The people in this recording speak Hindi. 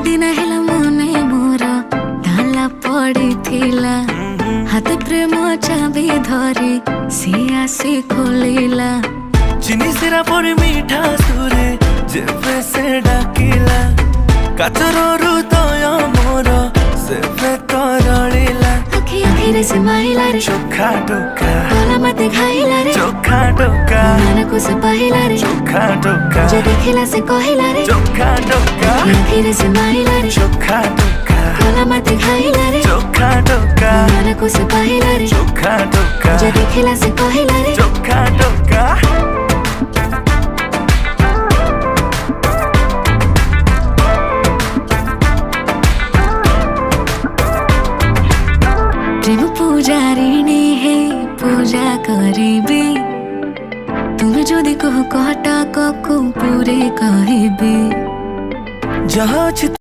दिन हेला मने मोर ताला पड़ी थिला हाथ प्रेम चाबी धरी सी आसी खोलिला चिनी सिरा पर मीठा सुरे जेबे से डाकिला काचर हृदय मोर सेबे तरलिला आखि आखिरे से माइला रे चोखा टोका गला मते खाइला रे चोखा टोका मन को से पाहिला रे चोखा टोका जे देखिला से कहिला रे चोखा टोका आखिरे से माइला रे चोखा टोका गला मते खाइला रे चोखा टोका मन को से पाहिला रे चोखा टोका जे देखिला से कहिला रे चोखा टोका प्रेम पूजारिणी हे पूजा करिबे तुम जदि कह कटा कको पूरे कहबे जहाँ